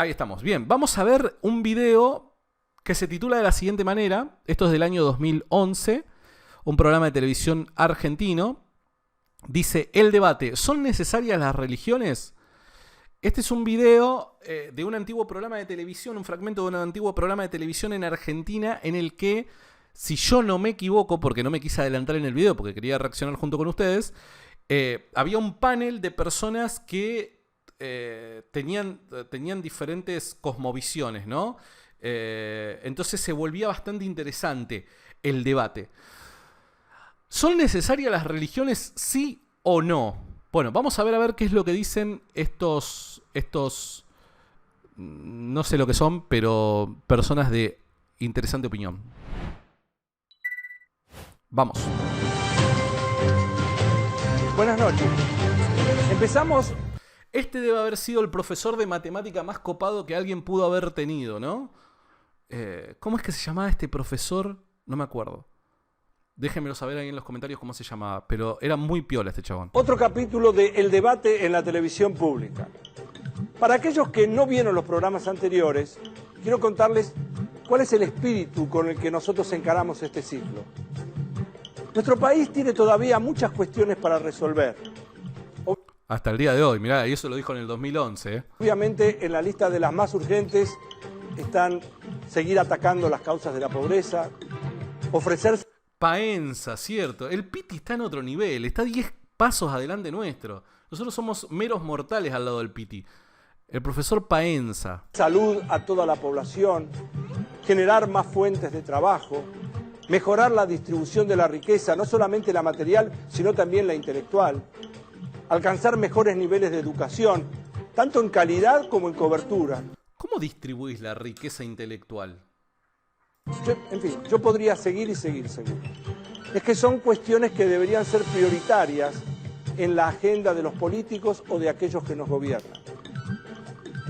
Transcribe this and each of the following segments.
Ahí estamos. Bien, vamos a ver un video que se titula de la siguiente manera. Esto es del año 2011, un programa de televisión argentino. Dice, el debate, ¿son necesarias las religiones? Este es un video de un antiguo programa de televisión, un fragmento de un antiguo programa de televisión en Argentina en el que, si yo no me equivoco, porque no me quise adelantar en el video porque quería reaccionar junto con ustedes, había un panel de personas que tenían diferentes cosmovisiones, ¿no? Entonces se volvía bastante interesante el debate. ¿Son necesarias las religiones, sí o no? Bueno, vamos a ver qué es lo que dicen estos, no sé lo que son, pero personas de interesante opinión. Vamos. Buenas noches. Empezamos. Este debe haber sido el profesor de matemática más copado que alguien pudo haber tenido, ¿no? ¿Cómo es que se llamaba este profesor? No me acuerdo. Déjenmelo saber ahí en los comentarios cómo se llamaba. Pero era muy piola este chabón. Otro capítulo de El debate en la televisión pública. Para aquellos que no vieron los programas anteriores, quiero contarles cuál es el espíritu con el que nosotros encaramos este ciclo. Nuestro país tiene todavía muchas cuestiones para resolver. Hasta el día de hoy, mirá, y eso lo dijo en el 2011. Obviamente, en la lista de las más urgentes están seguir atacando las causas de la pobreza, ofrecer... Paenza, cierto. El Piti está en otro nivel, está 10 pasos adelante nuestro. Nosotros somos meros mortales al lado del Piti. El profesor Paenza. Salud a toda la población, generar más fuentes de trabajo, mejorar la distribución de la riqueza, no solamente la material, sino también la intelectual, alcanzar mejores niveles de educación, tanto en calidad como en cobertura. ¿Cómo distribuís la riqueza intelectual? Yo podría seguir y seguir. Es que son cuestiones que deberían ser prioritarias en la agenda de los políticos o de aquellos que nos gobiernan.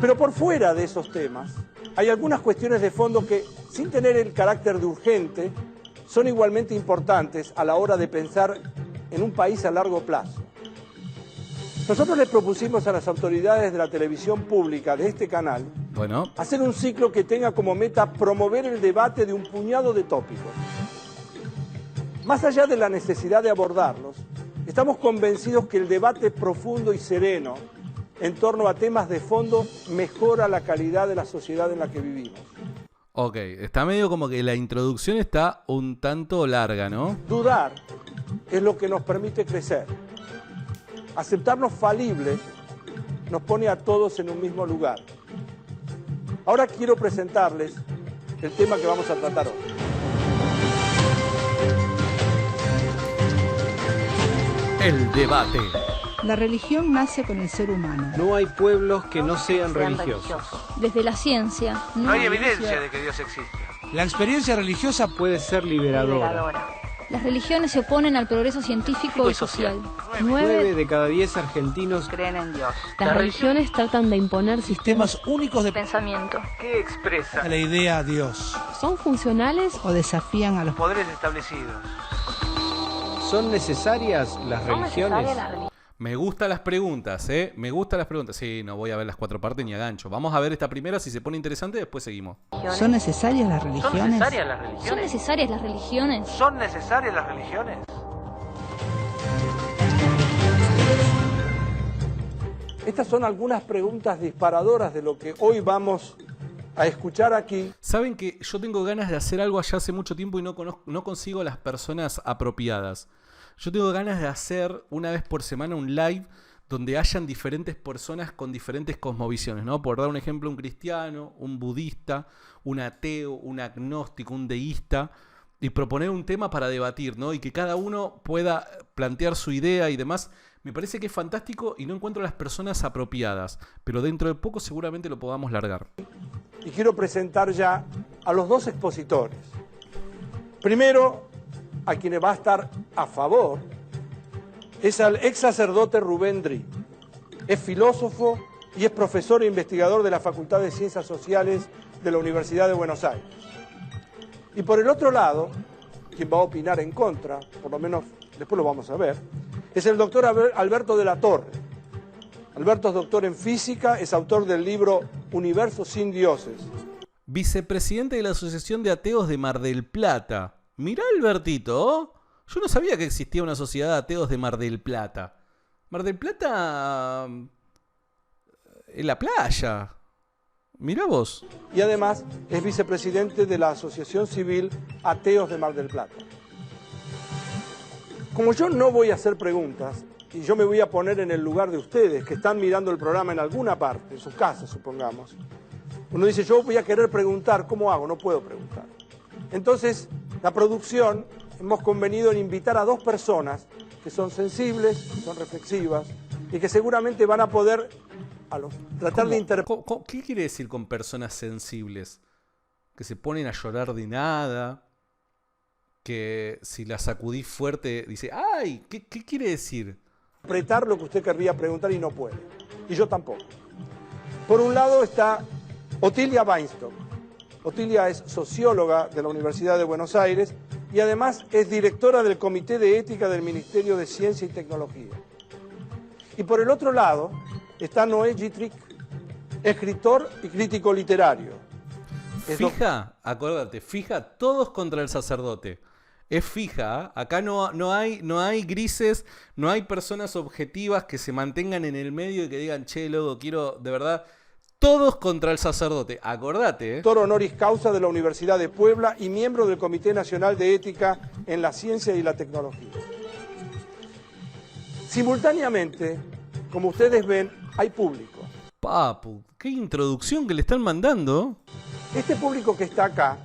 Pero por fuera de esos temas, hay algunas cuestiones de fondo que, sin tener el carácter de urgente, son igualmente importantes a la hora de pensar en un país a largo plazo. Nosotros le propusimos a las autoridades de la televisión pública de este canal hacer un ciclo que tenga como meta promover el debate de un puñado de tópicos. Más allá de la necesidad de abordarlos, estamos convencidos que el debate profundo y sereno en torno a temas de fondo mejora la calidad de la sociedad en la que vivimos. Ok, está medio como que la introducción está un tanto larga, ¿no? Dudar es lo que nos permite crecer. Aceptarnos falibles nos pone a todos en un mismo lugar. Ahora quiero presentarles el tema que vamos a tratar hoy. El debate. La religión nace con el ser humano. No hay pueblos que no sean religiosos. Desde la ciencia, no hay evidencia de que Dios existe. La experiencia religiosa puede ser liberadora. Las religiones se oponen al progreso científico y social. 9 de cada 10 argentinos creen en Dios. Las religiones tratan de imponer sistemas únicos de pensamiento. ¿Qué expresa la idea Dios? ¿Son funcionales o desafían a los poderes establecidos? ¿Son necesarias las religiones? Me gustan las preguntas, ¿eh? Me gustan las preguntas. Sí, no voy a ver las 4 partes ni a gancho. Vamos a ver esta primera, si se pone interesante, después seguimos. ¿Son necesarias las religiones? ¿Son necesarias las religiones? ¿Son necesarias las religiones? ¿Son necesarias las religiones? Estas son algunas preguntas disparadoras de lo que hoy vamos a escuchar aquí. Saben que yo tengo ganas de hacer algo allá hace mucho tiempo y no consigo las personas apropiadas. Yo tengo ganas de hacer una vez por semana un live donde hayan diferentes personas con diferentes cosmovisiones, ¿no? Por dar un ejemplo, un cristiano, un budista, un ateo, un agnóstico, un deísta, y proponer un tema para debatir, ¿no? Y que cada uno pueda plantear su idea y demás. Me parece que es fantástico y no encuentro las personas apropiadas, pero dentro de poco seguramente lo podamos largar. Y quiero presentar ya a los dos expositores. Primero, a quien va a estar a favor, es al ex sacerdote Rubén Dri. Es filósofo y es profesor e investigador de la Facultad de Ciencias Sociales de la Universidad de Buenos Aires. Y por el otro lado, quien va a opinar en contra, por lo menos después lo vamos a ver, es el doctor Alberto de la Torre. Alberto es doctor en física, es autor del libro universo sin dioses. Vicepresidente de la Asociación de Ateos de Mar del Plata. Mirá, Albertito. Yo no sabía que existía una sociedad de ateos de Mar del Plata. Mar del Plata... en la playa. Mirá vos. Y además es vicepresidente de la Asociación Civil Ateos de Mar del Plata. Como yo no voy a hacer preguntas, y yo me voy a poner en el lugar de ustedes que están mirando el programa en alguna parte, en sus casas, supongamos. Uno dice, yo voy a querer preguntar, ¿cómo hago? No puedo preguntar. Entonces, la producción, hemos convenido en invitar a dos personas que son sensibles, que son reflexivas, y que seguramente van a poder tratar de interpretar. ¿Qué quiere decir con personas sensibles? Que se ponen a llorar de nada, que si la sacudís fuerte dice, ¡ay! ¿Qué quiere decir? Interpretar lo que usted querría preguntar y no puede. Y yo tampoco. Por un lado está Otilia Weinstock. Otilia es socióloga de la Universidad de Buenos Aires y además es directora del Comité de Ética del Ministerio de Ciencia y Tecnología. Y por el otro lado está Noé Gittrich, escritor y crítico literario. Acuérdate, fija todos contra el sacerdote. Es fija, ¿eh? Acá no hay grises, no hay personas objetivas que se mantengan en el medio y que digan, che, loco, quiero, de verdad, todos contra el sacerdote. Acordate, Doctor honoris causa de la Universidad de Puebla y miembro del Comité Nacional de Ética en la Ciencia y la Tecnología. Simultáneamente, como ustedes ven, hay público. Papu, qué introducción que le están mandando. Este público que está acá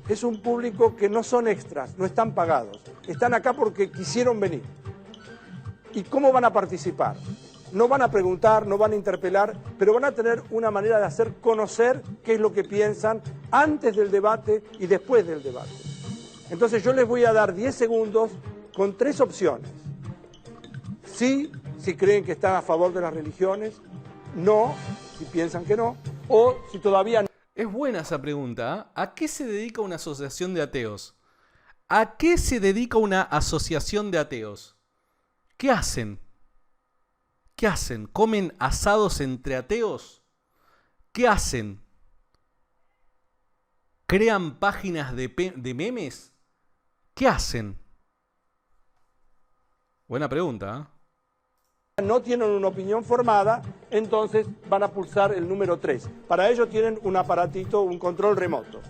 es un público que no son extras, no están pagados. Están acá porque quisieron venir. ¿Y cómo van a participar? No van a preguntar, no van a interpelar, pero van a tener una manera de hacer conocer qué es lo que piensan antes del debate y después del debate. Entonces yo les voy a dar 10 segundos con 3 opciones. Sí, si creen que están a favor de las religiones, no, si piensan que no, o si todavía no. Es buena esa pregunta, ¿eh? ¿A qué se dedica una asociación de ateos? ¿A qué se dedica una asociación de ateos? ¿Qué hacen? ¿Qué hacen? ¿Comen asados entre ateos? ¿Qué hacen? ¿Crean páginas de memes? ¿Qué hacen? Buena pregunta, ¿eh? No tienen una opinión formada, entonces van a pulsar el número 3. Para ello tienen un aparatito, un control remoto.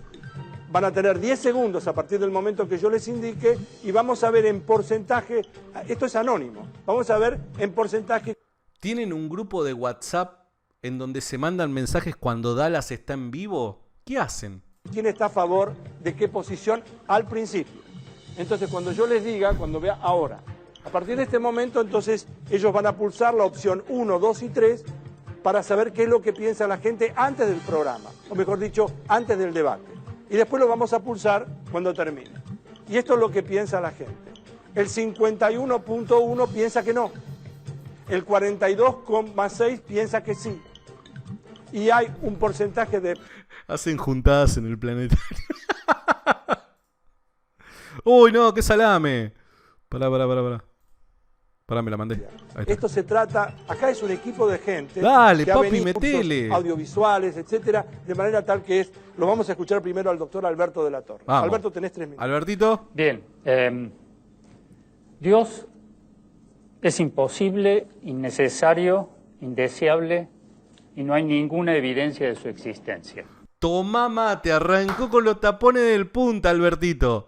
Van a tener 10 segundos a partir del momento que yo les indique y vamos a ver en porcentaje, esto es anónimo, vamos a ver en porcentaje. ¿Tienen un grupo de WhatsApp en donde se mandan mensajes cuando Dallas está en vivo? ¿Qué hacen? ¿Quién está a favor de qué posición al principio? Entonces cuando yo les diga, cuando vea ahora, a partir de este momento, entonces, ellos van a pulsar la opción 1, 2 y 3 para saber qué es lo que piensa la gente antes del programa, o mejor dicho, antes del debate. Y después lo vamos a pulsar cuando termine. Y esto es lo que piensa la gente. El 51.1 piensa que no. El 42,6 piensa que sí. Y hay un porcentaje de... Hacen juntadas en el planetario. Uy, no, qué salame. Pará. Pará, me la mandé. Esto se trata, acá es un equipo de gente. Dale, que papi, ha venido metele. cursos audiovisuales, etcétera, de manera tal que lo vamos a escuchar primero al doctor Alberto de la Torre. Vamos. Alberto, tenés 3 minutos. Albertito. Bien, Dios es imposible, innecesario, indeseable y no hay ninguna evidencia de su existencia. Tomá mate, arrancó con los tapones del punta, Albertito.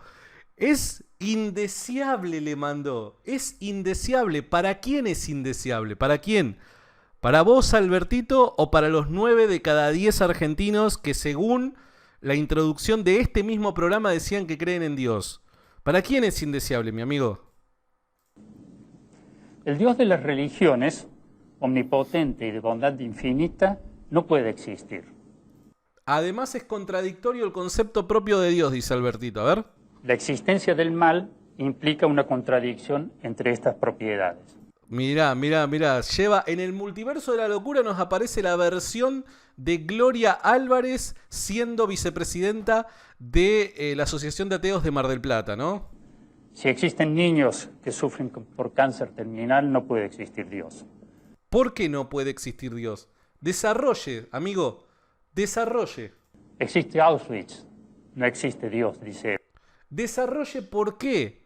Es indeseable, le mandó. Es indeseable. ¿Para quién es indeseable? ¿Para quién? ¿Para vos, Albertito, o para los 9 de cada 10 argentinos que según la introducción de este mismo programa decían que creen en Dios? ¿Para quién es indeseable, mi amigo? El Dios de las religiones, omnipotente y de bondad infinita, no puede existir. Además es contradictorio el concepto propio de Dios, dice Albertito. A ver. La existencia del mal implica una contradicción entre estas propiedades. Mirá. Lleva en el multiverso de la locura nos aparece la versión de Gloria Álvarez siendo vicepresidenta de la Asociación de Ateos de Mar del Plata, ¿no? Si existen niños que sufren por cáncer terminal, no puede existir Dios. ¿Por qué no puede existir Dios? Desarrolle, amigo. Desarrolle. Existe Auschwitz, no existe Dios, dice él. Desarrolle por qué.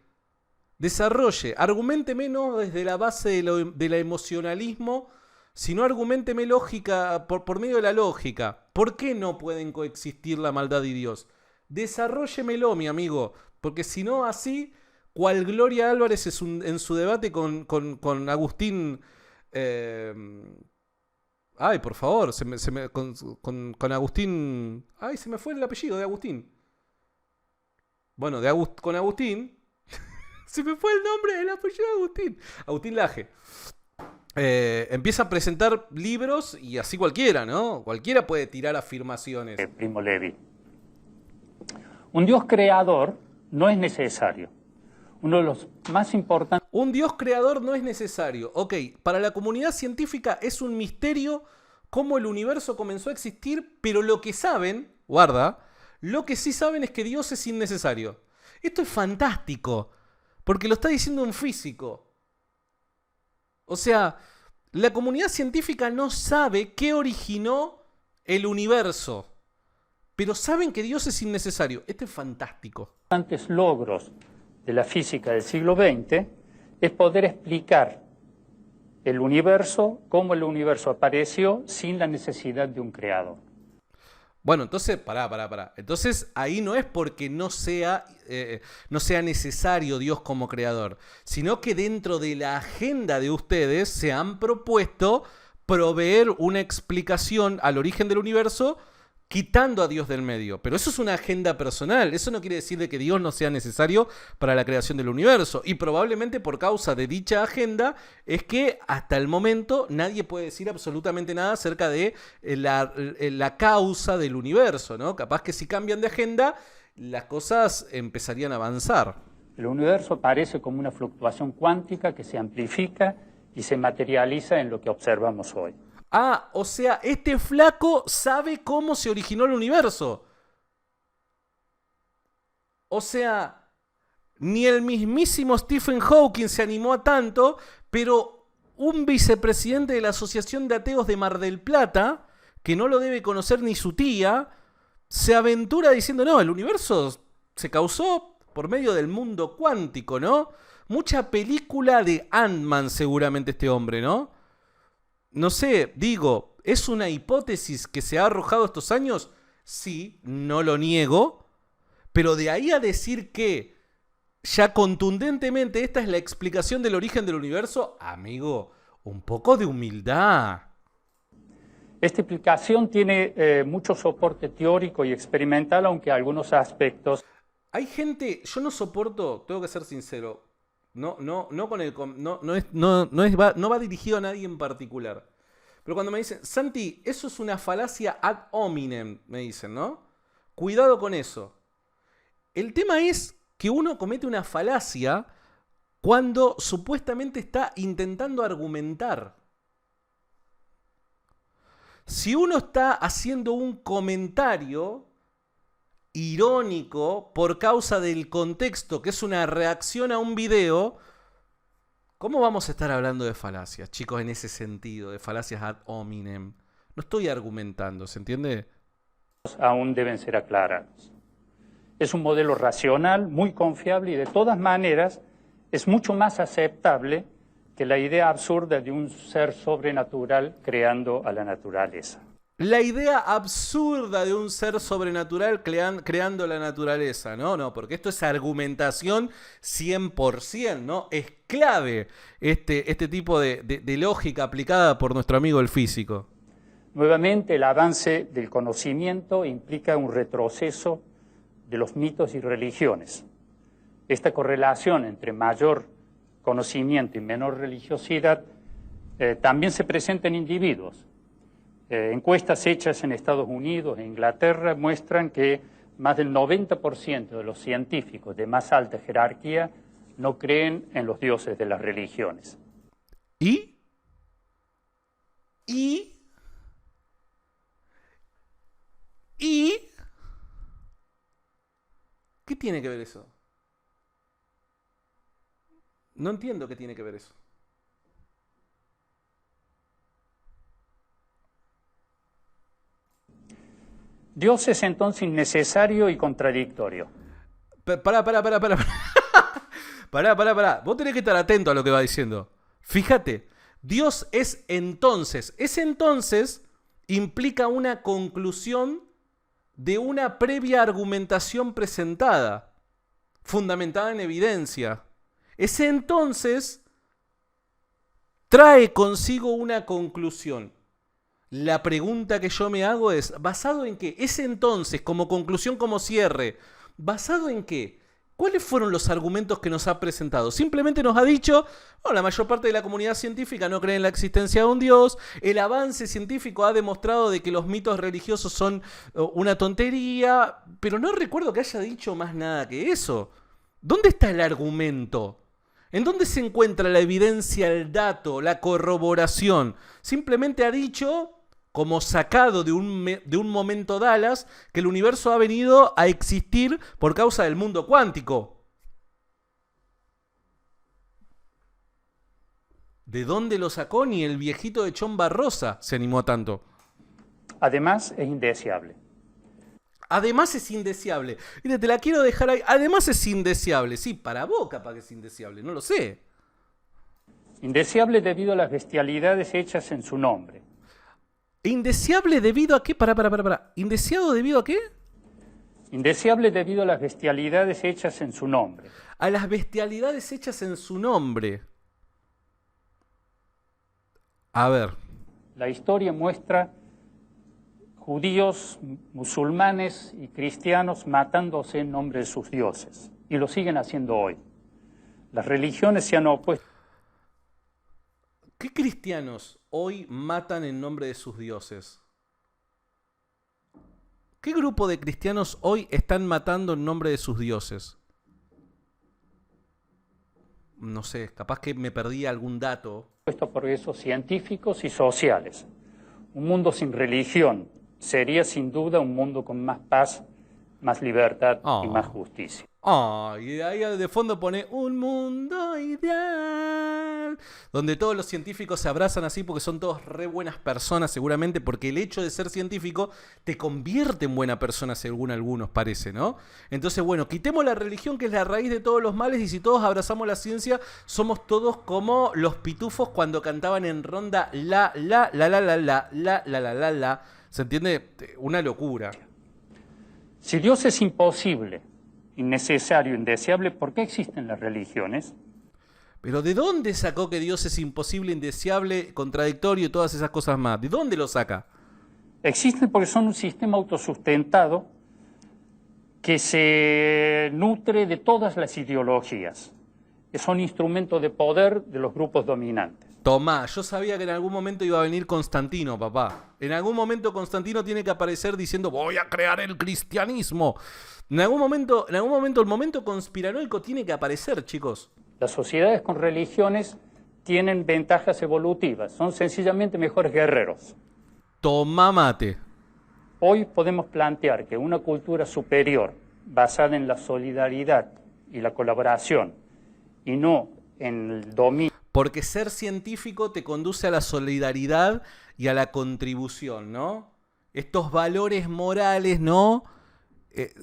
Desarrolle. Arguménteme no desde la base del emocionalismo, sino arguménteme lógica, por medio de la lógica. ¿Por qué no pueden coexistir la maldad y Dios? Desarróllemelo, mi amigo, porque si no así, cual Gloria Álvarez en su debate con Agustín... ay, por favor, con Agustín... Ay, se me fue el apellido de Agustín. Bueno, con Agustín... se me fue el nombre del apellido de Agustín. Agustín Laje. Empieza a presentar libros y así cualquiera, ¿no? Cualquiera puede tirar afirmaciones. Primo Levi. Un Dios creador no es necesario. Uno de los más importantes... Un Dios creador no es necesario. Ok, para la comunidad científica es un misterio cómo el universo comenzó a existir, pero lo que saben, guarda, lo que sí saben es que Dios es innecesario. Esto es fantástico, porque lo está diciendo un físico. O sea, la comunidad científica no sabe qué originó el universo, pero saben que Dios es innecesario. Esto es fantástico. Logros de la física del siglo XX es poder explicar el universo, cómo el universo apareció sin la necesidad de un creador. Bueno, entonces, pará. Entonces, ahí no es porque no sea necesario Dios como creador, sino que dentro de la agenda de ustedes se han propuesto proveer una explicación al origen del universo quitando a Dios del medio. Pero eso es una agenda personal. Eso no quiere decir de que Dios no sea necesario para la creación del universo. Y probablemente por causa de dicha agenda es que hasta el momento nadie puede decir absolutamente nada acerca de la causa del universo, ¿no? Capaz que si cambian de agenda, las cosas empezarían a avanzar. El universo aparece como una fluctuación cuántica que se amplifica y se materializa en lo que observamos hoy. Ah, o sea, este flaco sabe cómo se originó el universo. O sea, ni el mismísimo Stephen Hawking se animó a tanto, pero un vicepresidente de la Asociación de Ateos de Mar del Plata, que no lo debe conocer ni su tía, se aventura diciendo, no, el universo se causó por medio del mundo cuántico, ¿no? Mucha película de Ant-Man seguramente este hombre, ¿no? No sé, digo, ¿es una hipótesis que se ha arrojado estos años? Sí, no lo niego, pero de ahí a decir que ya contundentemente esta es la explicación del origen del universo, amigo, un poco de humildad. Esta explicación tiene mucho soporte teórico y experimental, aunque algunos aspectos... Hay gente, yo no soporto, tengo que ser sincero, no va dirigido a nadie en particular. Pero cuando me dicen, Santi, eso es una falacia ad hominem, me dicen, ¿no? Cuidado con eso. El tema es que uno comete una falacia cuando supuestamente está intentando argumentar. Si uno está haciendo un comentario irónico por causa del contexto, que es una reacción a un video, ¿cómo vamos a estar hablando de falacias, chicos, en ese sentido, de falacias ad hominem? No estoy argumentando, ¿se entiende? Aún deben ser aclarados. Es un modelo racional, muy confiable y de todas maneras es mucho más aceptable que la idea absurda de un ser sobrenatural creando a la naturaleza. La idea absurda de un ser sobrenatural creando la naturaleza, no, porque esto es argumentación 100%, ¿no? Es clave este tipo de lógica aplicada por nuestro amigo el físico. Nuevamente, el avance del conocimiento implica un retroceso de los mitos y religiones. Esta correlación entre mayor conocimiento y menor religiosidad también se presenta en individuos. Encuestas hechas en Estados Unidos e Inglaterra muestran que más del 90% de los científicos de más alta jerarquía no creen en los dioses de las religiones. ¿Y? ¿Qué tiene que ver eso? No entiendo qué tiene que ver eso. Dios es entonces innecesario y contradictorio. Pará. Pará. Vos tenés que estar atento a lo que va diciendo. Fíjate, Dios es entonces. Ese entonces implica una conclusión de una previa argumentación presentada, fundamentada en evidencia. Ese entonces trae consigo una conclusión. La pregunta que yo me hago es, ¿basado en qué? Ese entonces, como conclusión, como cierre, ¿basado en qué? ¿Cuáles fueron los argumentos que nos ha presentado? Simplemente nos ha dicho, la mayor parte de la comunidad científica no cree en la existencia de un Dios, el avance científico ha demostrado de que los mitos religiosos son una tontería, pero no recuerdo que haya dicho más nada que eso. ¿Dónde está el argumento? ¿En dónde se encuentra la evidencia, el dato, la corroboración? Simplemente ha dicho, como sacado de un momento Dallas, que el universo ha venido a existir por causa del mundo cuántico. ¿De dónde lo sacó? Ni el viejito de Chon Barrosa se animó tanto. Además, es indeseable. Además es indeseable. Mira, te la quiero dejar ahí. Además es indeseable. Sí, para vos capaz que es indeseable, no lo sé. Indeseable debido a las bestialidades hechas en su nombre. ¿Indeseable debido a qué? Pará. ¿Indeseado debido a qué? Indeseable debido a las bestialidades hechas en su nombre. A las bestialidades hechas en su nombre. A ver. La historia muestra judíos, musulmanes y cristianos matándose en nombre de sus dioses. Y lo siguen haciendo hoy. Las religiones se han opuesto. ¿Qué cristianos hoy matan en nombre de sus dioses? ¿Qué grupo de cristianos hoy están matando en nombre de sus dioses? No sé, capaz que me perdí algún dato. Por progresos científicos y sociales. Un mundo sin religión sería sin duda un mundo con más paz, más libertad y más justicia. Y ahí de fondo pone un mundo ideal, donde todos los científicos se abrazan así porque son todos re buenas personas seguramente, porque el hecho de ser científico te convierte en buena persona según algunos parece, ¿no? Entonces, bueno, quitemos la religión que es la raíz de todos los males y si todos abrazamos la ciencia, somos todos como los pitufos cuando cantaban en ronda la. ¿Se entiende? Una locura. Si Dios es imposible, innecesario, indeseable, ¿por qué existen las religiones? Pero ¿de dónde sacó que Dios es imposible, indeseable, contradictorio y todas esas cosas más? ¿De dónde lo saca? Existen porque son un sistema autosustentado que se nutre de todas las ideologías. Son instrumentos de poder de los grupos dominantes. Tomá, yo sabía que en algún momento iba a venir Constantino, papá. En algún momento Constantino tiene que aparecer diciendo voy a crear el cristianismo. En algún momento el momento conspiranoico tiene que aparecer, chicos. Las sociedades con religiones tienen ventajas evolutivas, son sencillamente mejores guerreros. Tomá mate. Hoy podemos plantear que una cultura superior, basada en la solidaridad y la colaboración, y no en el dominio. Porque ser científico te conduce a la solidaridad y a la contribución, ¿no? Estos valores morales, ¿no?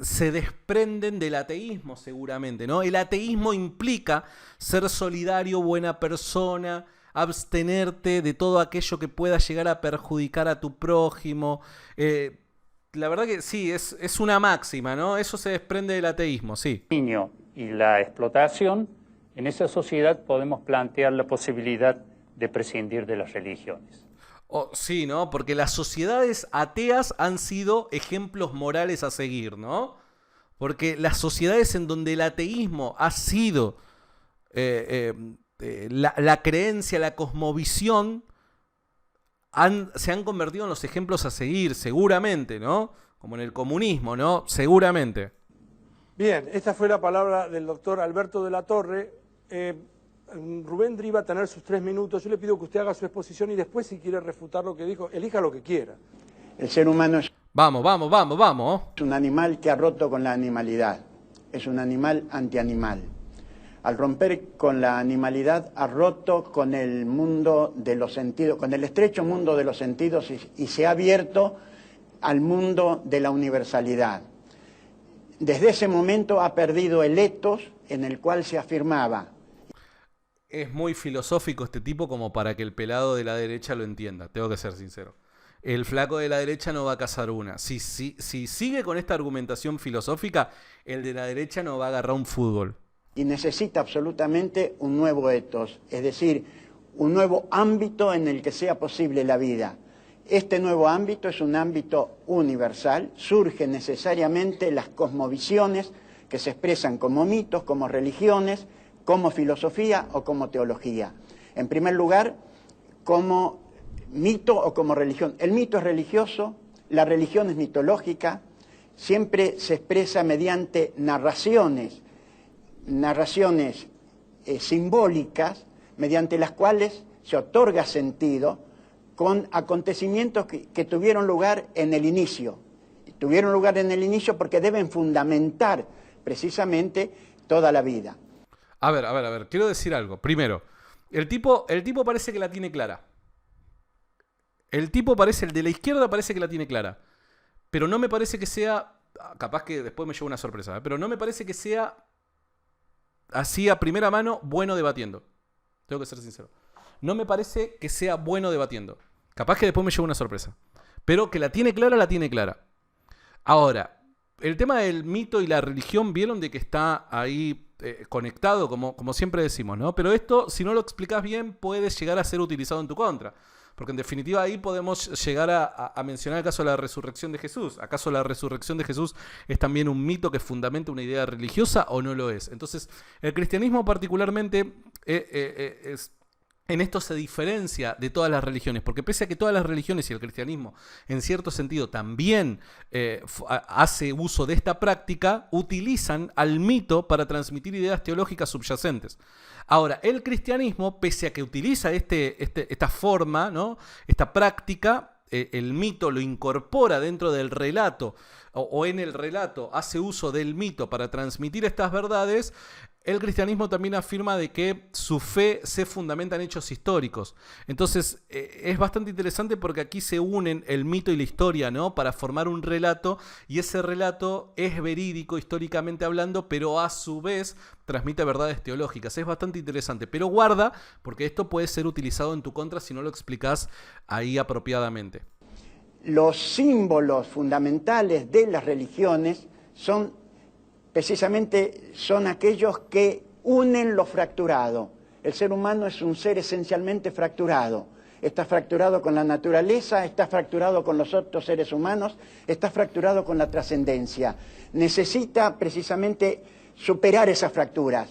Se desprenden del ateísmo seguramente, ¿no? El ateísmo implica ser solidario, buena persona, abstenerte de todo aquello que pueda llegar a perjudicar a tu prójimo. La verdad que sí, es una máxima, ¿no? Eso se desprende del ateísmo, sí. Y la explotación, en esa sociedad podemos plantear la posibilidad de prescindir de las religiones. Sí, ¿no? Porque las sociedades ateas han sido ejemplos morales a seguir, ¿no? Porque las sociedades en donde el ateísmo ha sido la creencia, la cosmovisión, se han convertido en los ejemplos a seguir, seguramente, ¿no? Como en el comunismo, ¿no? Seguramente. Bien, esta fue la palabra del doctor Alberto de la Torre. Rubén Driva va a tener sus 3 minutos. Yo le pido que usted haga su exposición y después, si quiere refutar lo que dijo, elija lo que quiera. El ser humano es Vamos. un animal que ha roto con la animalidad. Es un animal antianimal. Al romper con la animalidad, ha roto con el mundo de los sentidos, con el estrecho mundo de los sentidos y se ha abierto al mundo de la universalidad. Desde ese momento ha perdido el etos en el cual se afirmaba. Es muy filosófico este tipo como para que el pelado de la derecha lo entienda, tengo que ser sincero. El flaco de la derecha no va a cazar una. Si sigue con esta argumentación filosófica, el de la derecha no va a agarrar un fútbol. Y necesita absolutamente un nuevo etos, es decir, un nuevo ámbito en el que sea posible la vida. Este nuevo ámbito es un ámbito universal, surgen necesariamente las cosmovisiones que se expresan como mitos, como religiones, como filosofía o como teología. En primer lugar, como mito o como religión. El mito es religioso, la religión es mitológica, siempre se expresa mediante narraciones simbólicas, mediante las cuales se otorga sentido con acontecimientos que tuvieron lugar en el inicio. Tuvieron lugar en el inicio porque deben fundamentar precisamente toda la vida. A ver, quiero decir algo. Primero, el tipo parece que la tiene clara. El de la izquierda parece que la tiene clara. Pero no me parece que sea, capaz que después me llevo una sorpresa, pero no me parece que sea así a primera mano bueno debatiendo. Tengo que ser sincero. No me parece que sea bueno debatiendo. Capaz que después me llevo una sorpresa. Pero que la tiene clara, la tiene clara. Ahora, el tema del mito y la religión, vieron de que está ahí conectado, como siempre decimos, ¿no? Pero esto, si no lo explicás bien, puede llegar a ser utilizado en tu contra. Porque en definitiva ahí podemos llegar a mencionar el caso de la resurrección de Jesús. ¿Acaso la resurrección de Jesús es también un mito que fundamenta una idea religiosa o no lo es? Entonces, el cristianismo particularmente en esto se diferencia de todas las religiones, porque pese a que todas las religiones y el cristianismo en cierto sentido también hace uso de esta práctica, utilizan al mito para transmitir ideas teológicas subyacentes. Ahora, el cristianismo, pese a que utiliza esta forma, ¿no? Esta práctica, el mito lo incorpora dentro del relato o en el relato hace uso del mito para transmitir estas verdades. El cristianismo también afirma de que su fe se fundamenta en hechos históricos. Entonces, es bastante interesante porque aquí se unen el mito y la historia, ¿no? Para formar un relato, y ese relato es verídico históricamente hablando, pero a su vez transmite verdades teológicas. Es bastante interesante, pero guarda, porque esto puede ser utilizado en tu contra si no lo explicás ahí apropiadamente. Los símbolos fundamentales de las religiones precisamente son aquellos que unen lo fracturado. El ser humano es un ser esencialmente fracturado. Está fracturado con la naturaleza, está fracturado con los otros seres humanos, está fracturado con la trascendencia. Necesita precisamente superar esas fracturas.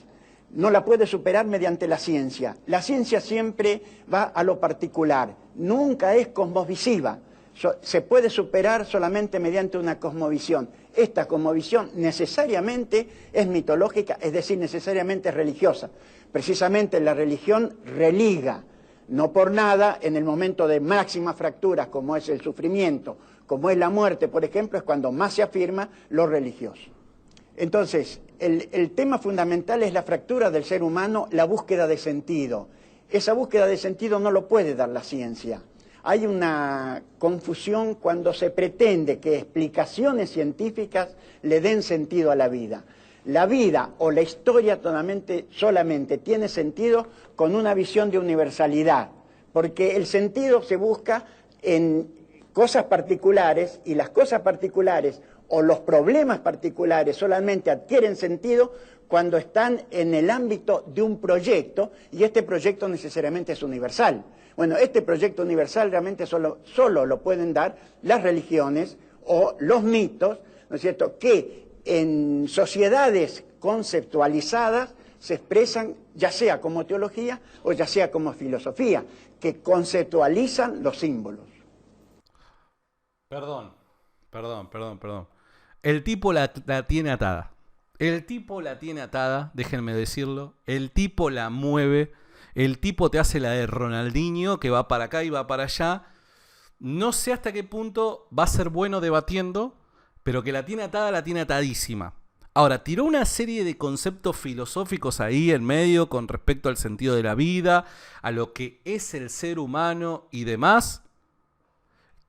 No la puede superar mediante la ciencia. La ciencia siempre va a lo particular, nunca es cosmovisiva. Se puede superar solamente mediante una cosmovisión. Esta cosmovisión necesariamente es mitológica, es decir, necesariamente es religiosa. Precisamente la religión religa, no por nada, en el momento de máximas fracturas, como es el sufrimiento, como es la muerte, por ejemplo, es cuando más se afirma lo religioso. Entonces, el tema fundamental es la fractura del ser humano, la búsqueda de sentido. Esa búsqueda de sentido no lo puede dar la ciencia. Hay una confusión cuando se pretende que explicaciones científicas le den sentido a la vida. La vida o la historia solamente tiene sentido con una visión de universalidad, porque el sentido se busca en cosas particulares y las cosas particulares o los problemas particulares solamente adquieren sentido cuando están en el ámbito de un proyecto y este proyecto necesariamente es universal. Bueno, este proyecto universal realmente solo lo pueden dar las religiones o los mitos, ¿no es cierto?, que en sociedades conceptualizadas se expresan ya sea como teología o ya sea como filosofía, que conceptualizan los símbolos. Perdón. El tipo la tiene atada. Déjenme decirlo. El tipo la mueve. El tipo te hace la de Ronaldinho, que va para acá y va para allá. No sé hasta qué punto va a ser bueno debatiendo, pero que la tiene atada, la tiene atadísima. Ahora, tiró una serie de conceptos filosóficos ahí en medio con respecto al sentido de la vida, a lo que es el ser humano y demás,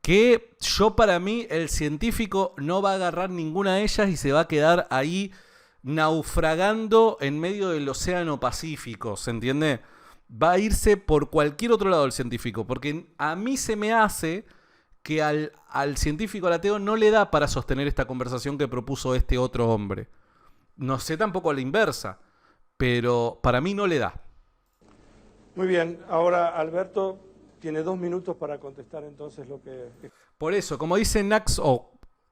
que para mí, el científico no va a agarrar ninguna de ellas y se va a quedar ahí naufragando en medio del océano Pacífico, ¿se entiende? Va a irse por cualquier otro lado el científico, porque a mí se me hace que al científico, al ateo, no le da para sostener esta conversación que propuso este otro hombre. No sé tampoco a la inversa, pero para mí no le da. Muy bien, ahora Alberto tiene 2 minutos para contestar entonces lo que... Por eso, como dice Nax,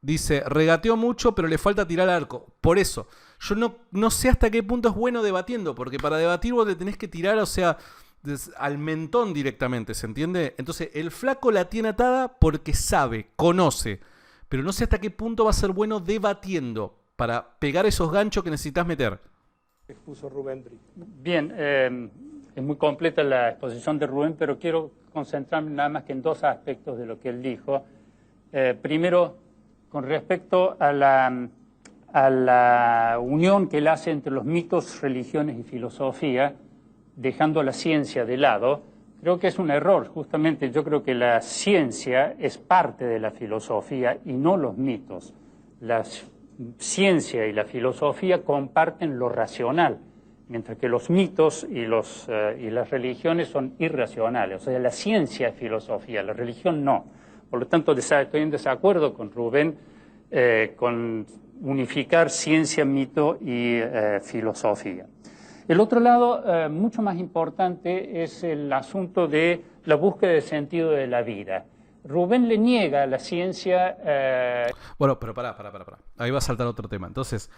dice, regateó mucho, pero le falta tirar al arco. Por eso, yo no sé hasta qué punto es bueno debatiendo, porque para debatir vos le tenés que tirar, o sea, al mentón directamente, ¿se entiende? Entonces, el flaco la tiene atada porque sabe, conoce, pero no sé hasta qué punto va a ser bueno debatiendo para pegar esos ganchos que necesitas meter. Expuso Rubén. Bien, es muy completa la exposición de Rubén, pero quiero concentrarme nada más que en 2 aspectos de lo que él dijo. Primero, con respecto a la unión que él hace entre los mitos, religiones y filosofía, dejando la ciencia de lado, creo que es un error. Justamente yo creo que la ciencia es parte de la filosofía y no los mitos. La ciencia y la filosofía comparten lo racional, mientras que los mitos y las religiones son irracionales. O sea, la ciencia es filosofía, la religión no. Por lo tanto, estoy en desacuerdo con Rubén con unificar ciencia, mito y filosofía. El otro lado, mucho más importante, es el asunto de la búsqueda del sentido de la vida. Rubén le niega a la ciencia... Bueno, pero pará. Ahí va a saltar otro tema. Entonces,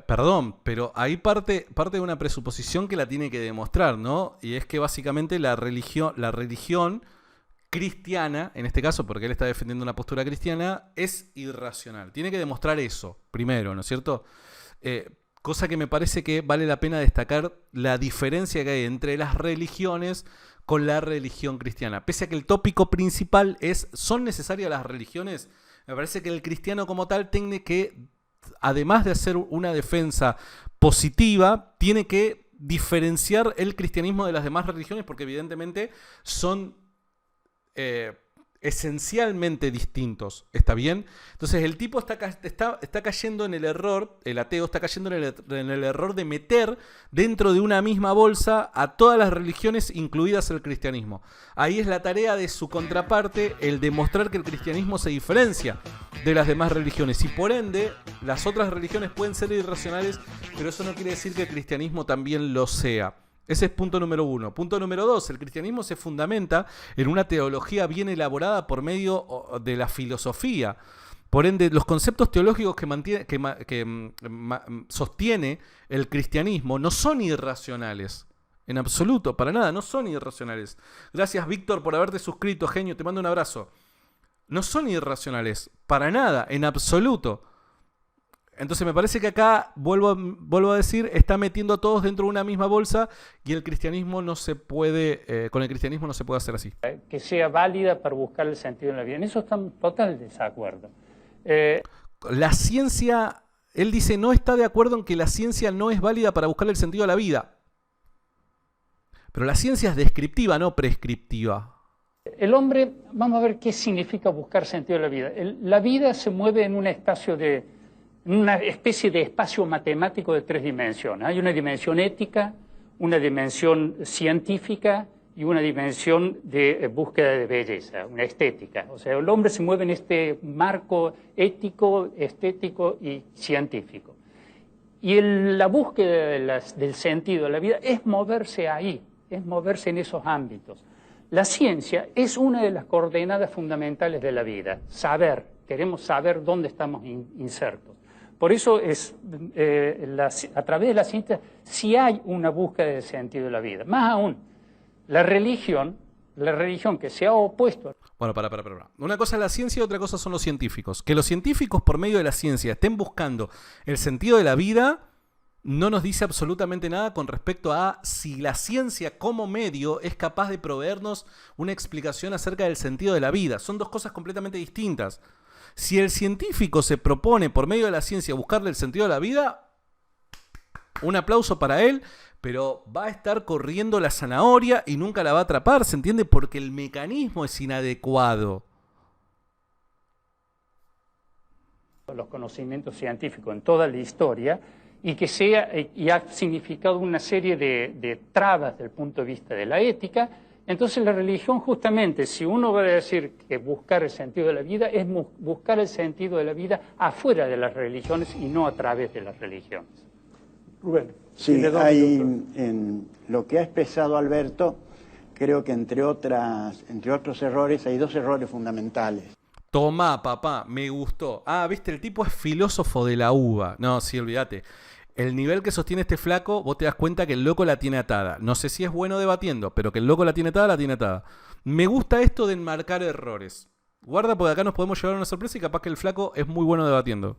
perdón, pero ahí parte de una presuposición que la tiene que demostrar, ¿no? Y es que básicamente la religión cristiana, en este caso, porque él está defendiendo una postura cristiana, es irracional. Tiene que demostrar eso, primero, ¿no es cierto? Cosa que me parece que vale la pena destacar la diferencia que hay entre las religiones con la religión cristiana. Pese a que el tópico principal es, ¿son necesarias las religiones? Me parece que el cristiano como tal tiene que, además de hacer una defensa positiva, tiene que diferenciar el cristianismo de las demás religiones, porque evidentemente son esencialmente distintos, ¿está bien? Entonces el tipo está cayendo en el error, el ateo está cayendo en el error de meter dentro de una misma bolsa a todas las religiones, incluidas el cristianismo. Ahí es la tarea de su contraparte, el demostrar que el cristianismo se diferencia de las demás religiones, y por ende las otras religiones pueden ser irracionales, pero eso no quiere decir que el cristianismo también lo sea. Ese es punto número 1. Punto número 2, el cristianismo se fundamenta en una teología bien elaborada por medio de la filosofía. Por ende, los conceptos teológicos que sostiene el cristianismo no son irracionales. En absoluto, para nada, no son irracionales. Gracias, Víctor, por haberte suscrito, genio, te mando un abrazo. No son irracionales, para nada, en absoluto. Entonces me parece que acá, vuelvo a decir, está metiendo a todos dentro de una misma bolsa, y el cristianismo no se puede, con el cristianismo no se puede hacer así. Que sea válida para buscar el sentido en la vida. En eso estamos en total desacuerdo. La ciencia, él dice, no está de acuerdo en que la ciencia no es válida para buscar el sentido de la vida. Pero la ciencia es descriptiva, no prescriptiva. El hombre, vamos a ver qué significa buscar sentido de la vida. La vida se mueve en un espacio una especie de espacio matemático de 3 dimensiones. Hay una dimensión ética, una dimensión científica y una dimensión de búsqueda de belleza, una estética. O sea, el hombre se mueve en este marco ético, estético y científico. Y la búsqueda del sentido de la vida es moverse ahí, es moverse en esos ámbitos. La ciencia es una de las coordenadas fundamentales de la vida, saber, queremos saber dónde estamos insertos. Por eso a través de la ciencia sí hay una búsqueda del sentido de la vida. Más aún, la religión que se ha opuesto... Bueno, para. Una cosa es la ciencia y otra cosa son los científicos. Que los científicos por medio de la ciencia estén buscando el sentido de la vida no nos dice absolutamente nada con respecto a si la ciencia como medio es capaz de proveernos una explicación acerca del sentido de la vida. Son 2 cosas completamente distintas. Si el científico se propone por medio de la ciencia buscarle el sentido de la vida, un aplauso para él, pero va a estar corriendo la zanahoria y nunca la va a atrapar, ¿se entiende? Porque el mecanismo es inadecuado. los conocimientos científicos en toda la historia y que y ha significado una serie de trabas desde el punto de vista de la ética. Entonces la religión, justamente, si uno va a decir que buscar el sentido de la vida, es buscar el sentido de la vida afuera de las religiones y no a través de las religiones. Rubén. Sí, hay en lo que ha expresado Alberto, creo que entre otros errores, hay dos errores fundamentales. Tomá, papá, me gustó. Ah, viste, el tipo es filósofo de la uva. No, sí, olvídate. El nivel que sostiene este flaco, vos te das cuenta que el loco la tiene atada. No sé si es bueno debatiendo, pero que el loco la tiene atada, la tiene atada. Me gusta esto de enmarcar errores. Guarda, porque acá nos podemos llevar a una sorpresa y capaz que el flaco es muy bueno debatiendo.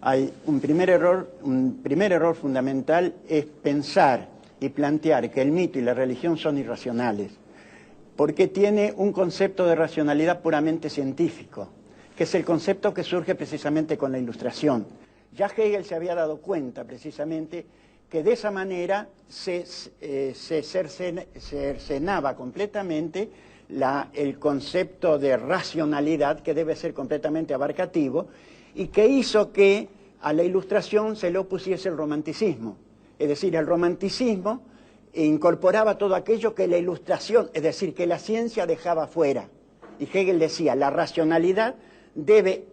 Hay un primer error fundamental es pensar y plantear que el mito y la religión son irracionales, porque tiene un concepto de racionalidad puramente científico, que es el concepto que surge precisamente con la Ilustración. Ya Hegel se había dado cuenta precisamente que de esa manera se cercenaba completamente el concepto de racionalidad, que debe ser completamente abarcativo, y que hizo que a la Ilustración se le opusiese el romanticismo. Es decir, el romanticismo incorporaba todo aquello que la Ilustración, es decir, que la ciencia dejaba fuera. Y Hegel decía, la racionalidad debe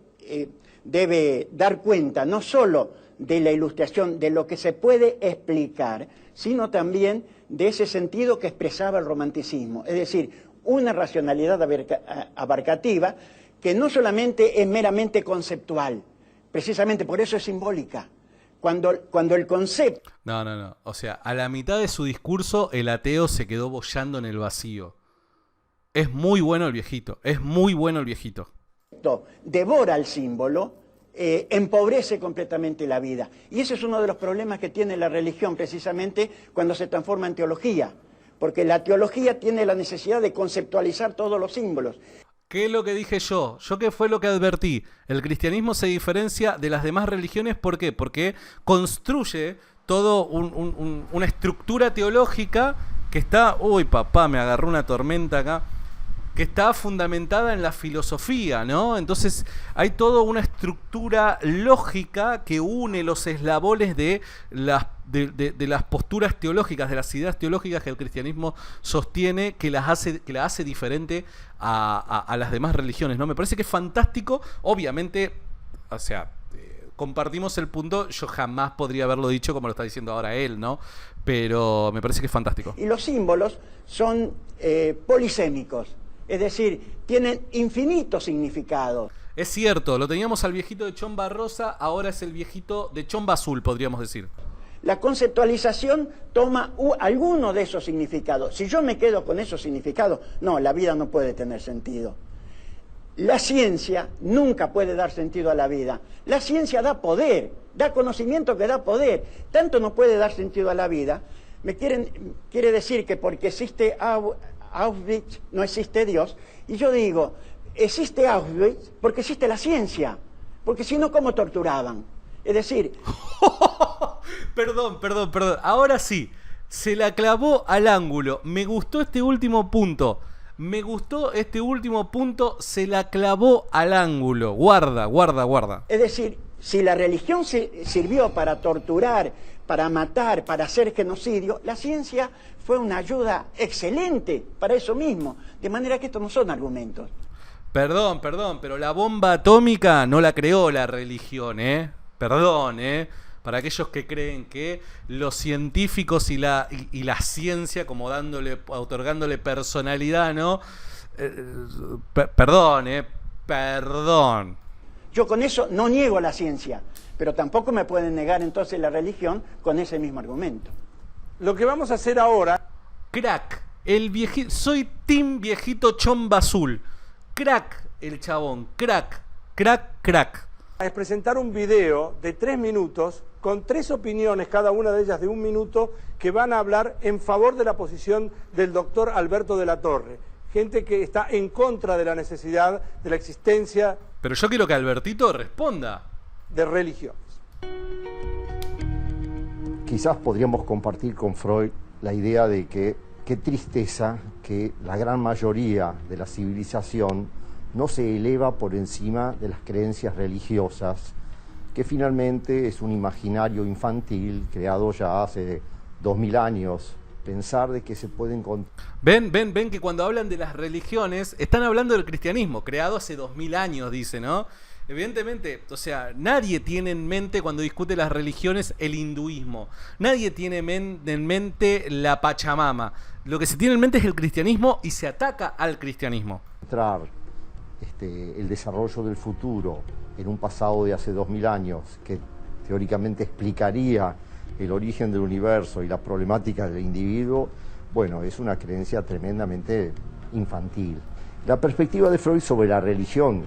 dar cuenta no solo de la Ilustración, de lo que se puede explicar, sino también de ese sentido que expresaba el romanticismo. Es decir, una racionalidad abarcativa que no solamente es meramente conceptual, precisamente por eso es simbólica. Cuando el concepto... No. O sea, a la mitad de su discurso el ateo se quedó boyando en el vacío. Es muy bueno el viejito, devora el símbolo, empobrece completamente la vida. Y ese es uno de los problemas que tiene la religión precisamente cuando se transforma en teología. Porque la teología tiene la necesidad de conceptualizar todos los símbolos. ¿Qué es lo que dije yo? ¿Yo qué fue lo que advertí? El cristianismo se diferencia de las demás religiones, ¿por qué? Porque construye todo una estructura teológica que está... Uy, papá, me agarró una tormenta acá. Que está fundamentada en la filosofía, ¿no? Entonces hay toda una estructura lógica que une los eslabones de las posturas teológicas, de las ideas teológicas que el cristianismo sostiene, que la hace diferente a las demás religiones, ¿no? Me parece que es fantástico. Obviamente, o sea, compartimos el punto. Yo jamás podría haberlo dicho como lo está diciendo ahora él, ¿no? Pero me parece que es fantástico. Y los símbolos son polisémicos. Es decir, tienen infinitos significados. Es cierto, lo teníamos al viejito de Chomba Rosa, ahora es el viejito de Chomba Azul, podríamos decir. La conceptualización toma alguno de esos significados. Si yo me quedo con esos significados, no, la vida no puede tener sentido. La ciencia nunca puede dar sentido a la vida. La ciencia da poder, da conocimiento que da poder. Tanto no puede dar sentido a la vida. Quiere decir que porque existe Auschwitz no existe Dios, y yo digo, existe Auschwitz porque existe la ciencia, porque si no, ¿cómo torturaban? Es decir... Perdón, ahora sí, se la clavó al ángulo. Me gustó este último punto, se la clavó al ángulo. Guarda. Es decir, si la religión sirvió para torturar, para matar, para hacer genocidio, la ciencia fue una ayuda excelente para eso mismo. De manera que estos no son argumentos. Perdón, pero la bomba atómica no la creó la religión, Perdón, para aquellos que creen que los científicos y la ciencia, como otorgándole personalidad, ¿no? Perdón. Yo con eso no niego la ciencia, pero tampoco me pueden negar entonces la religión con ese mismo argumento. Lo que vamos a hacer ahora... Crack, soy team viejito Chomba Azul. Crack, el chabón, crack. Es presentar un video de 3 minutos con 3 opiniones, cada una de ellas de 1 minuto, que van a hablar en favor de la posición del doctor Alberto de la Torre. Gente que está en contra de la necesidad de la existencia... Pero yo quiero que Albertito responda. ...de religiones. Quizás podríamos compartir con Freud la idea de que qué tristeza que la gran mayoría de la civilización no se eleva por encima de las creencias religiosas, que finalmente es un imaginario infantil creado ya hace 2000 años. Pensar de que se pueden... Ven que cuando hablan de las religiones, están hablando del cristianismo, creado hace 2000 años, dice, ¿no? Evidentemente, o sea, nadie tiene en mente cuando discute las religiones el hinduismo. Nadie tiene en mente la Pachamama. Lo que se tiene en mente es el cristianismo y se ataca al cristianismo. El desarrollo del futuro en un pasado de hace 2000 años que teóricamente explicaría el origen del universo y la problemática del individuo, bueno, es una creencia tremendamente infantil. La perspectiva de Freud sobre la religión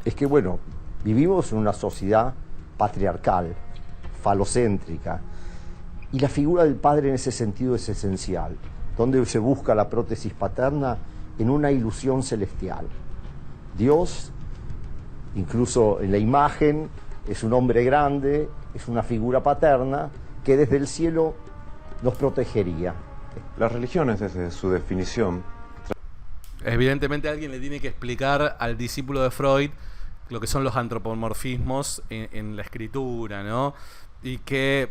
es que, bueno, vivimos en una sociedad patriarcal, falocéntrica, y la figura del padre en ese sentido es esencial, donde se busca la prótesis paterna en una ilusión celestial. Dios, incluso en la imagen, es un hombre grande, es una figura paterna que desde el cielo nos protegería. Las religiones, desde su definición... Evidentemente alguien le tiene que explicar al discípulo de Freud lo que son los antropomorfismos en la escritura, ¿no? Y que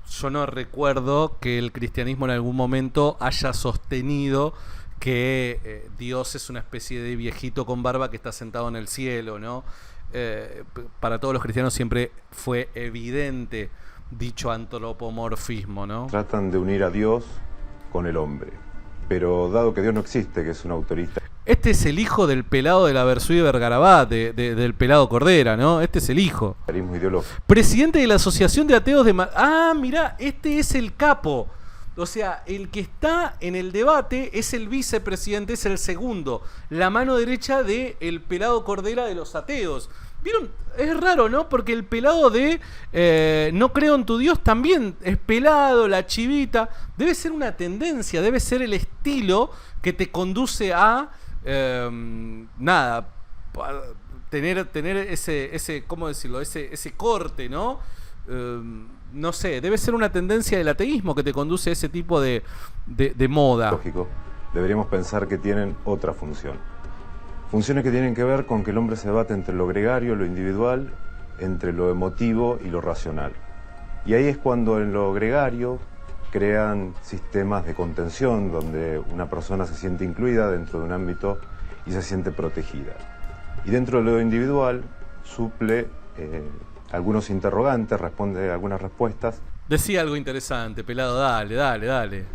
yo no recuerdo que el cristianismo en algún momento haya sostenido que Dios es una especie de viejito con barba que está sentado en el cielo, ¿no? Para todos los cristianos siempre fue evidente dicho antropomorfismo, ¿no? Tratan de unir a Dios con el hombre, pero dado que Dios no existe, que es un autorista... Este es el hijo del pelado de la Versuit Vergarabat, del pelado Cordera, ¿no? Este es el hijo. Presidente de la Asociación de Ateos de... mirá, este es el capo. O sea, el que está en el debate es el vicepresidente, es el segundo. La mano derecha del pelado Cordera de los ateos. ¿Vieron? Es raro, ¿no? Porque el pelado de No creo en tu Dios también es pelado, la chivita. Debe ser una tendencia, debe ser el estilo que te conduce a... tener ese ¿cómo decirlo? Ese corte, ¿no? No sé, debe ser una tendencia del ateísmo que te conduce a ese tipo de moda. Lógico, deberíamos pensar que tienen otra función. Funciones que tienen que ver con que el hombre se debate entre lo gregario, lo individual, entre lo emotivo y lo racional. Y ahí es cuando en lo gregario crean sistemas de contención donde una persona se siente incluida dentro de un ámbito y se siente protegida. Y dentro de lo individual suple algunos interrogantes, responde algunas respuestas. Decía algo interesante, pelado, dale.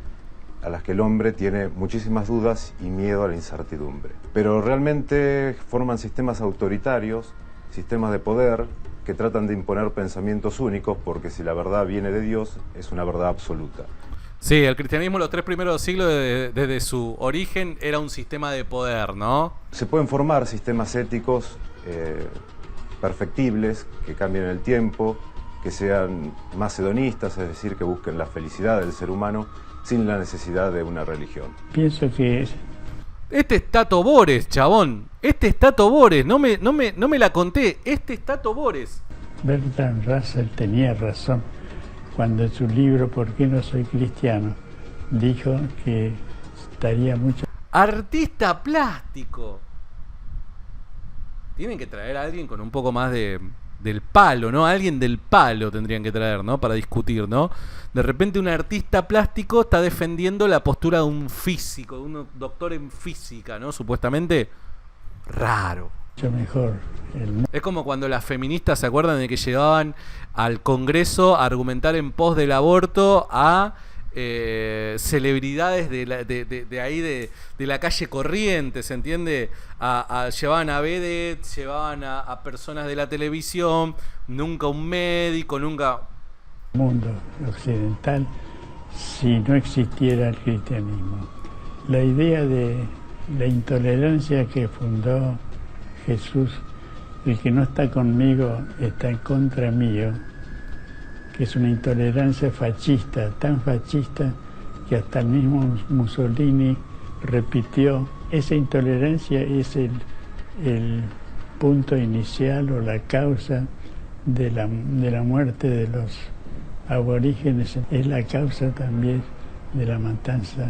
A las que el hombre tiene muchísimas dudas y miedo a la incertidumbre. Pero realmente forman sistemas autoritarios, sistemas de poder, que tratan de imponer pensamientos únicos, porque si la verdad viene de Dios, es una verdad absoluta. Sí, el cristianismo los 3 primeros siglos desde su origen era un sistema de poder, ¿no? Se pueden formar sistemas éticos perfectibles, que cambien el tiempo, que sean más hedonistas, es decir, que busquen la felicidad del ser humano sin la necesidad de una religión. Pienso que... Este es Tato Bores, chabón. Este es Tato Bores. No me la conté. Este es Tato Bores. Bertrand Russell tenía razón cuando en su libro ¿Por qué no soy cristiano? Dijo que estaría mucho... Artista plástico. Tienen que traer a alguien con un poco más del palo, ¿no? Alguien del palo tendrían que traer, ¿no? Para discutir, ¿no? De repente un artista plástico está defendiendo la postura de un físico, de un doctor en física, ¿no? Supuestamente raro. Mucho mejor. Es como cuando las feministas se acuerdan de que llegaban al Congreso a argumentar en pos del aborto a celebridades de ahí de la calle Corrientes, ¿se entiende? Llevaban a vedettes, llevaban a personas de la televisión, nunca un médico, nunca... Mundo occidental, si no existiera el cristianismo. La idea de la intolerancia que fundó Jesús, el que no está conmigo está en contra mío, que es una intolerancia fascista, tan fascista que hasta el mismo Mussolini repitió. Esa intolerancia es el punto inicial o la causa de la muerte de los aborígenes, es la causa también de la matanza.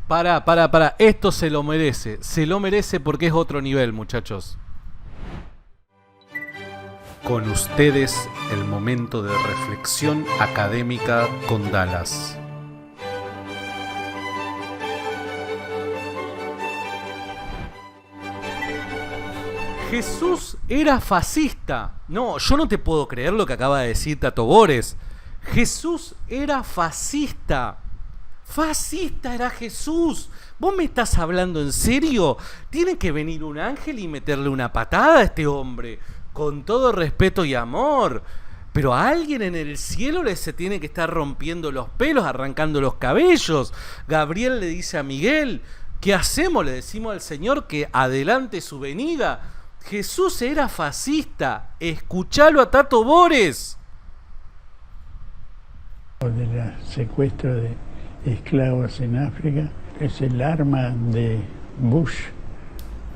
Para. Esto se lo merece. Se lo merece porque es otro nivel, muchachos. Con ustedes, el momento de reflexión académica con Dallas. Jesús era fascista. No, yo no te puedo creer lo que acaba de decir Tato Bores. Jesús era fascista. Fascista era Jesús. ¿Vos me estás hablando en serio? Tiene que venir un ángel y meterle una patada a este hombre. Con todo respeto y amor. Pero a alguien en el cielo le se tiene que estar rompiendo los pelos, arrancando los cabellos. Gabriel le dice a Miguel, ¿qué hacemos? Le decimos al Señor que adelante su venida. Jesús era fascista. Escuchalo a Tato Bores. Del secuestro de esclavos en África es el arma de Bush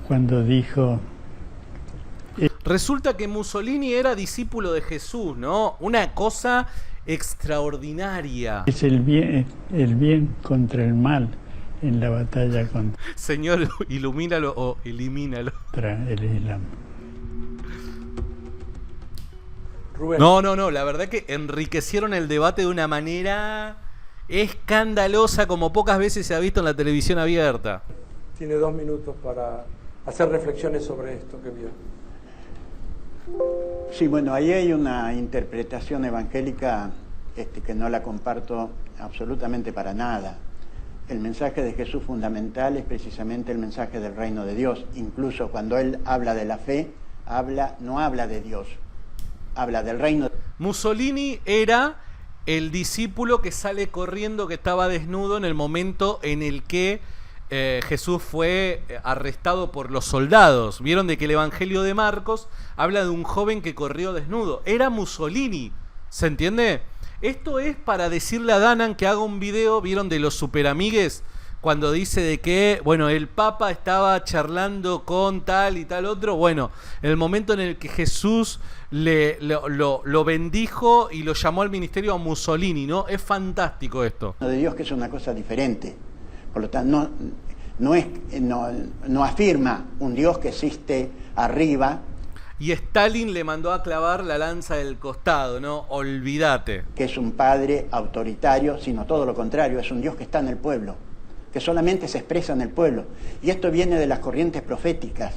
cuando dijo... Resulta que Mussolini era discípulo de Jesús, ¿no? Una cosa extraordinaria. Es el bien contra el mal en la batalla contra... Señor, ilumínalo o elimínalo. Contra el Islam. Rubén. No, la verdad que enriquecieron el debate de una manera escandalosa como pocas veces se ha visto en la televisión abierta. Tiene 2 minutos para hacer reflexiones sobre esto que vio. Sí, bueno, ahí hay una interpretación evangélica que no la comparto absolutamente para nada. El mensaje de Jesús fundamental es precisamente el mensaje del reino de Dios. Incluso cuando él habla de la fe, no habla de Dios, habla del reino. Mussolini era el discípulo que sale corriendo, que estaba desnudo en el momento en el que Jesús fue arrestado por los soldados. Vieron de que el Evangelio de Marcos habla de un joven que corrió desnudo. Era Mussolini, ¿se entiende? Esto es para decirle a Danan que haga un video, vieron, de los superamigues, cuando dice de que, bueno, el Papa estaba charlando con tal y tal otro. Bueno, en el momento en el que Jesús lo bendijo y lo llamó al ministerio a Mussolini, ¿no? Es fantástico esto. De Dios, que es una cosa diferente. Por lo tanto, no afirma un Dios que existe arriba. Y Stalin le mandó a clavar la lanza del costado, ¿no? Olvídate. Que es un padre autoritario, sino todo lo contrario, es un Dios que está en el pueblo, que solamente se expresa en el pueblo. Y esto viene de las corrientes proféticas.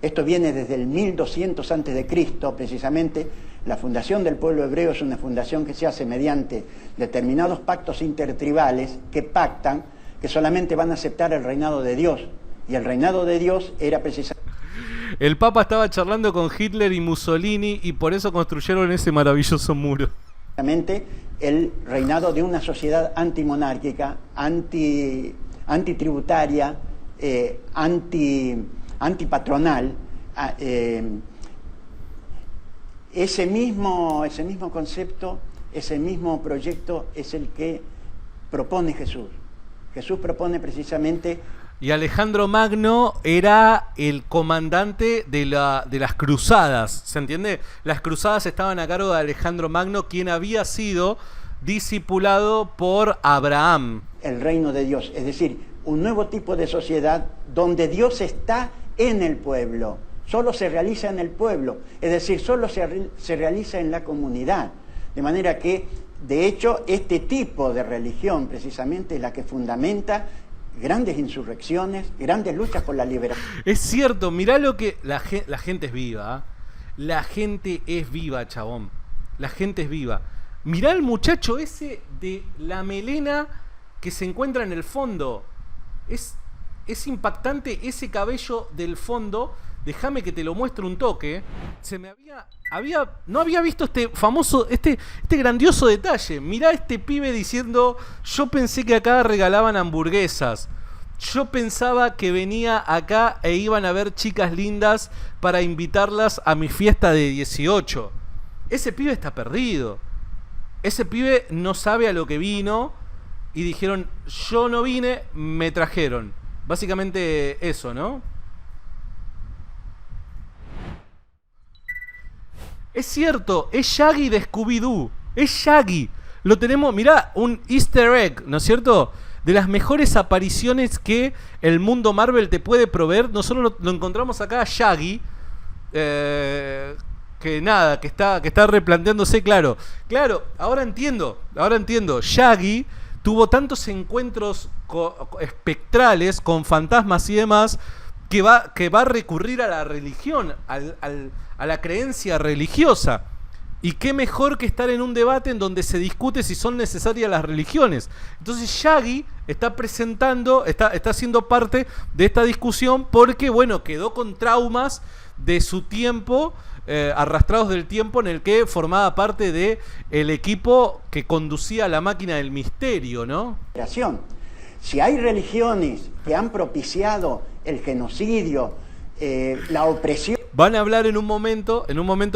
Esto viene desde el 1200 a.C., precisamente. La fundación del pueblo hebreo es una fundación que se hace mediante determinados pactos intertribales que pactan que solamente van a aceptar el reinado de Dios. Y el reinado de Dios era precisamente... El Papa estaba charlando con Hitler y Mussolini y por eso construyeron ese maravilloso muro. El reinado de una sociedad antimonárquica, antitributaria, antipatronal. Ese mismo concepto, ese mismo proyecto es el que propone Jesús. Jesús propone precisamente... Y Alejandro Magno era el comandante de las cruzadas, ¿se entiende? Las cruzadas estaban a cargo de Alejandro Magno, quien había sido discipulado por Abraham. El reino de Dios, es decir, un nuevo tipo de sociedad donde Dios está en el pueblo, solo se realiza en el pueblo, es decir, solo se realiza en la comunidad. De manera que, de hecho, este tipo de religión precisamente es la que fundamenta grandes insurrecciones, grandes luchas por la liberación. Es cierto, mirá lo que... La gente es viva, ¿eh? La gente es viva, chabón. La gente es viva. Mirá el muchacho ese de la melena que se encuentra en el fondo. Es impactante ese cabello del fondo. Déjame que te lo muestre un toque. No había visto este famoso, este grandioso detalle. Mirá a este pibe diciendo: yo pensé que acá regalaban hamburguesas. Yo pensaba que venía acá e iban a ver chicas lindas para invitarlas a mi fiesta de 18. Ese pibe está perdido. Ese pibe no sabe a lo que vino. Y dijeron: yo no vine, me trajeron. Básicamente eso, ¿no? Es cierto, es Shaggy de Scooby-Doo. Es Shaggy. Lo tenemos, mirá, un easter egg, ¿no es cierto? de las mejores apariciones que el mundo Marvel te puede proveer. Nosotros lo encontramos acá a Shaggy, que nada, que está replanteándose, claro, ahora entiendo, Shaggy tuvo tantos encuentros espectrales con fantasmas y demás, que va a recurrir a la religión, a la creencia religiosa. Y qué mejor que estar en un debate en donde se discute si son necesarias las religiones. Entonces Shaggy está siendo parte de esta discusión porque, bueno, quedó con traumas de su tiempo, arrastrados del tiempo en el que formaba parte de el equipo que conducía la máquina del misterio, ¿no? Si hay religiones que han propiciado el genocidio, la opresión... Van a hablar en un momento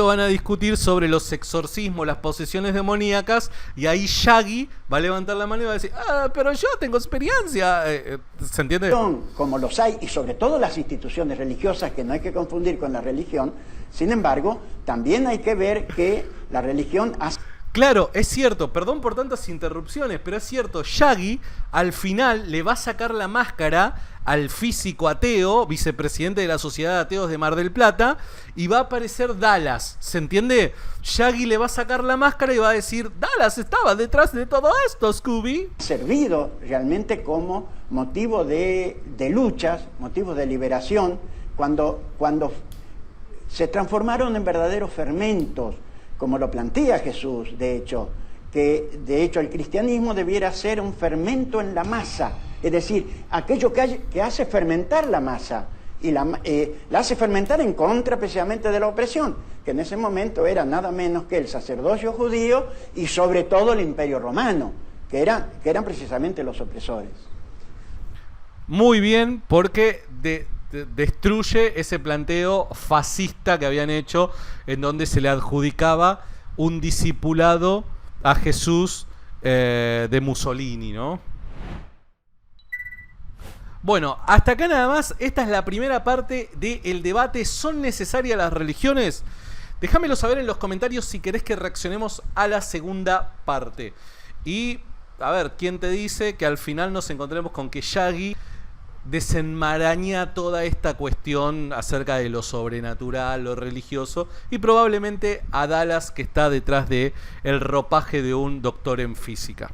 van a discutir sobre los exorcismos, las posesiones demoníacas, y ahí Shaggy va a levantar la mano y va a decir, pero yo tengo experiencia. ¿Se entiende? Como los hay, y sobre todo las instituciones religiosas, que no hay que confundir con la religión. Sin embargo, también hay que ver que la religión hace... Claro, es cierto, perdón por tantas interrupciones, pero es cierto, Shaggy al final le va a sacar la máscara al físico ateo, vicepresidente de la Sociedad de Ateos de Mar del Plata, y va a aparecer Dallas, ¿se entiende? Shaggy le va a sacar la máscara y va a decir, Dallas estaba detrás de todo esto, Scooby. Servido realmente como motivo de luchas, motivo de liberación, cuando se transformaron en verdaderos fermentos, como lo plantea Jesús, de hecho, que de hecho el cristianismo debiera ser un fermento en la masa, es decir, aquello que hace fermentar la masa, y la hace fermentar en contra precisamente de la opresión, que en ese momento era nada menos que el sacerdocio judío y sobre todo el imperio romano, que eran precisamente los opresores. Muy bien, porque destruye ese planteo fascista que habían hecho, en donde se le adjudicaba un discipulado a Jesús de Mussolini, ¿no? Bueno, hasta acá nada más. Esta es la primera parte del debate. ¿Son necesarias las religiones? Déjamelo saber en los comentarios si querés que reaccionemos a la segunda parte. Y, a ver, ¿quién te dice que al final nos encontremos con que Shaggy desenmaraña toda esta cuestión acerca de lo sobrenatural, lo religioso, y probablemente a Dallas, que está detrás de el ropaje de un doctor en física?